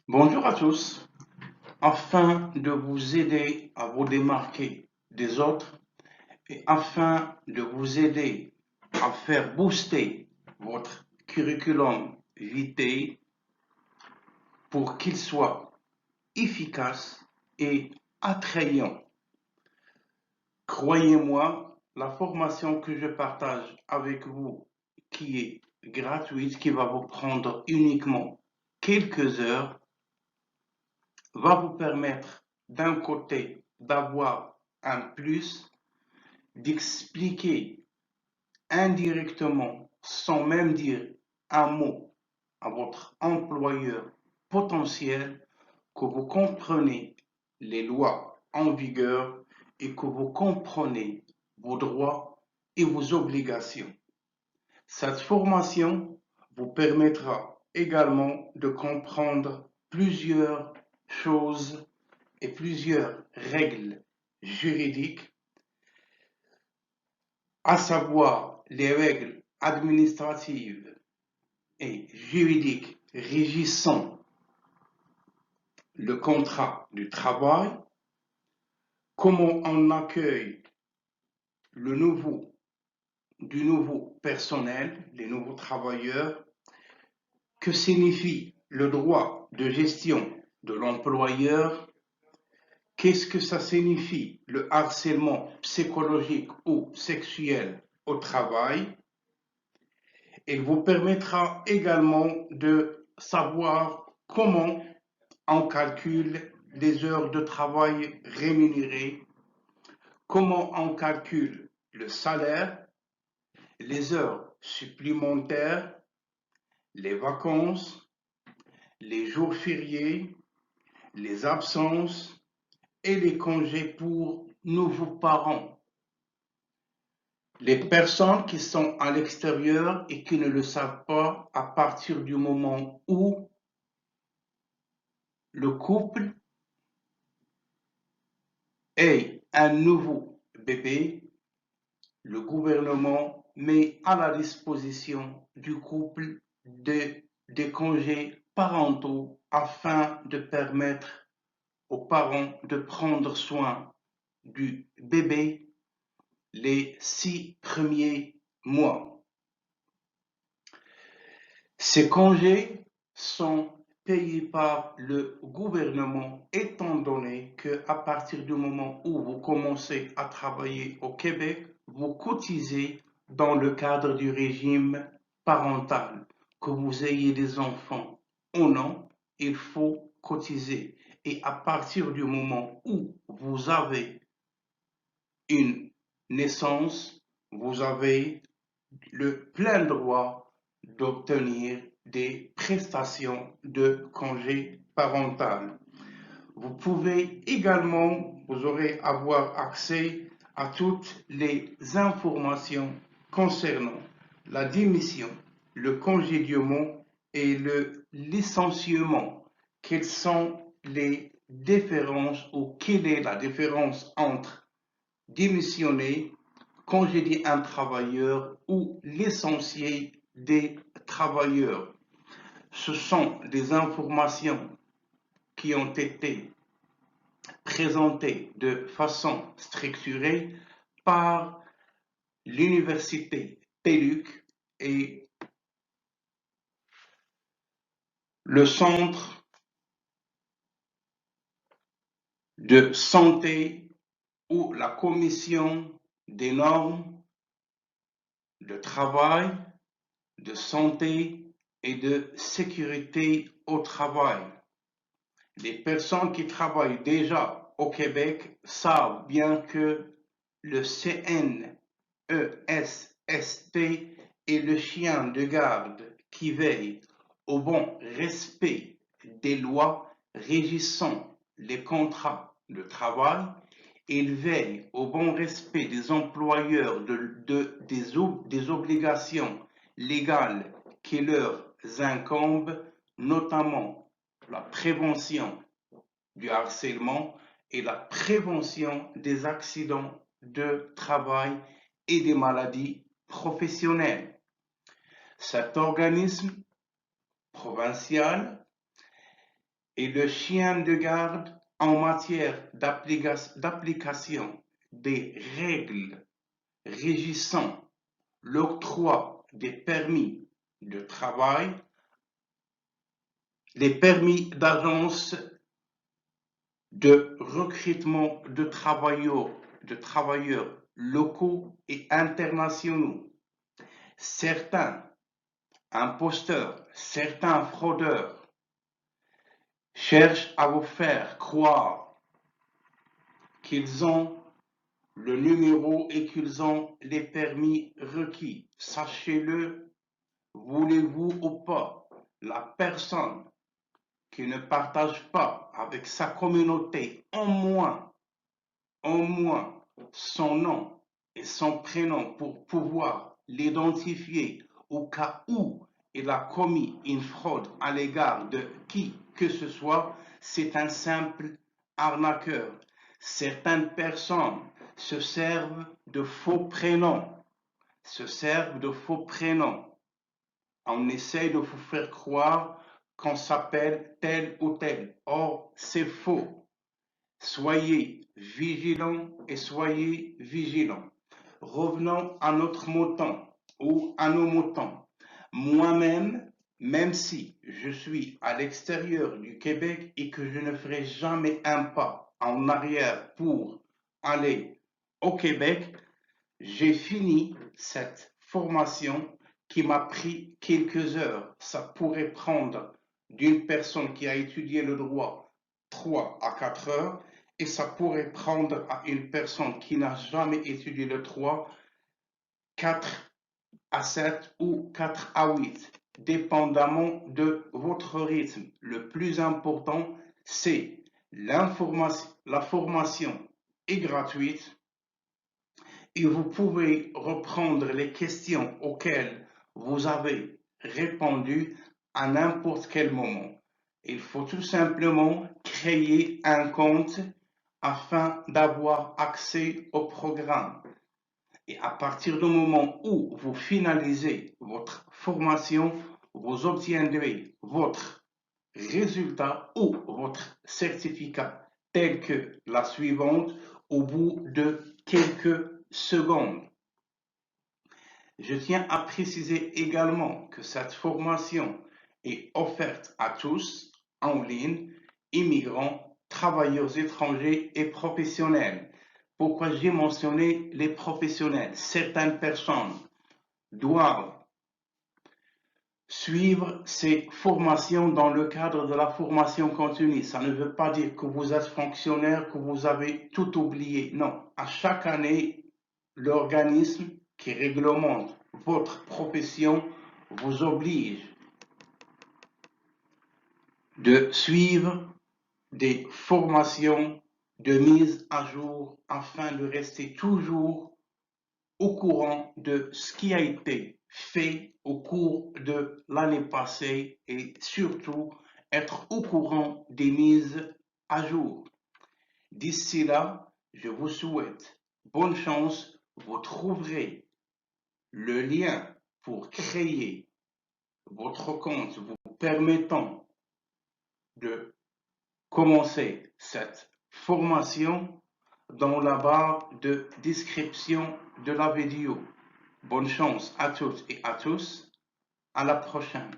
Bonjour à tous. Afin de vous aider à vous démarquer des autres et afin de vous aider à faire booster votre curriculum vitae pour qu'il soit efficace et attrayant. Croyez-moi, la formation que je partage avec vous, qui est gratuite, qui va vous prendre uniquement quelques heures, va vous permettre d'un côté d'avoir un plus, d'expliquer indirectement, sans même dire un mot à votre employeur potentiel, que vous comprenez les lois en vigueur et que vous comprenez vos droits et vos obligations. Cette formation vous permettra également de comprendre plusieurs choses et plusieurs règles juridiques, à savoir les règles administratives et juridiques régissant le contrat du travail, comment on accueille le du nouveau personnel, les nouveaux travailleurs, que signifie le droit de gestion de l'employeur. Qu'est-ce que ça signifie le harcèlement psychologique ou sexuel au travail? Il vous permettra également de savoir comment on calcule les heures de travail rémunérées, comment on calcule le salaire, les heures supplémentaires, les vacances, les jours fériés, les absences et les congés pour nouveaux parents. Les personnes qui sont à l'extérieur et qui ne le savent pas, à partir du moment où le couple ait un nouveau bébé, le gouvernement met à la disposition du couple des congés parentaux afin de permettre aux parents de prendre soin du bébé les 6 premiers mois. Ces congés sont payés par le gouvernement étant donné qu'à partir du moment où vous commencez à travailler au Québec, vous cotisez dans le cadre du régime parental. Que vous ayez des enfants ou non, il faut cotiser. Et à partir du moment où vous avez une naissance, vous avez le plein droit d'obtenir des prestations de congé parental. Vous pouvez également, vous aurez avoir accès à toutes les informations concernant la démission, le congédiement et le licenciement. Quelles sont les différences ou quelle est la différence entre démissionner, congédier un travailleur ou licencier des travailleurs? Ce sont des informations qui ont été présentées de façon structurée par l'université TELUC et le centre de santé ou la commission des normes de travail, de santé et de sécurité au travail. Les personnes qui travaillent déjà au Québec savent bien que le CNESST est le chien de garde qui veille au bon respect des lois régissant les contrats de travail. Il veille au bon respect des employeurs des obligations légales qui leur incombent, notamment la prévention du harcèlement et la prévention des accidents de travail et des maladies professionnelles. Cet organisme provincial et le chien de garde en matière d'application des règles régissant l'octroi des permis de travail, les permis d'agence de recrutement de travailleurs locaux et internationaux. Certains imposteurs, certains fraudeurs cherchent à vous faire croire qu'ils ont le numéro et qu'ils ont les permis requis. Sachez-le, voulez-vous ou pas, la personne qui ne partage pas avec sa communauté au moins son nom et son prénom pour pouvoir l'identifier au cas où il a commis une fraude à l'égard de qui que ce soit, c'est un simple arnaqueur. Certaines personnes se servent de faux prénoms, On essaie de vous faire croire qu'on s'appelle tel ou tel. Or, c'est faux. Soyez vigilants et soyez vigilants. Revenons à notre mouton ou à nos moutons. Moi-même, même si je suis à l'extérieur du Québec et que je ne ferai jamais un pas en arrière pour aller au Québec, j'ai fini cette formation qui m'a pris quelques heures. Ça pourrait prendre d'une personne qui a étudié le droit 3 à 4 heures et ça pourrait prendre à une personne qui n'a jamais étudié le droit 4 à 7 ou 4 à 8, dépendamment de votre rythme. Le plus important, c'est l'information. La formation est gratuite et vous pouvez reprendre les questions auxquelles vous avez répondu à n'importe quel moment. Il faut tout simplement créer un compte afin d'avoir accès au programme. Et à partir du moment où vous finalisez votre formation, vous obtiendrez votre résultat ou votre certificat tel que la suivante au bout de quelques secondes. Je tiens à préciser également que cette formation est offerte à tous en ligne, immigrants, travailleurs étrangers et professionnels. Pourquoi j'ai mentionné les professionnels? Certaines personnes doivent suivre ces formations dans le cadre de la formation continue. Ça ne veut pas dire que vous êtes fonctionnaire, que vous avez tout oublié. Non, à chaque année, l'organisme qui réglemente votre profession vous oblige de suivre des formations de mise à jour afin de rester toujours au courant de ce qui a été fait au cours de l'année passée et surtout être au courant des mises à jour. D'ici là, je vous souhaite bonne chance. Vous trouverez le lien pour créer votre compte vous permettant de commencer cette formation dans la barre de description de la vidéo. Bonne chance à toutes et à tous. À la prochaine.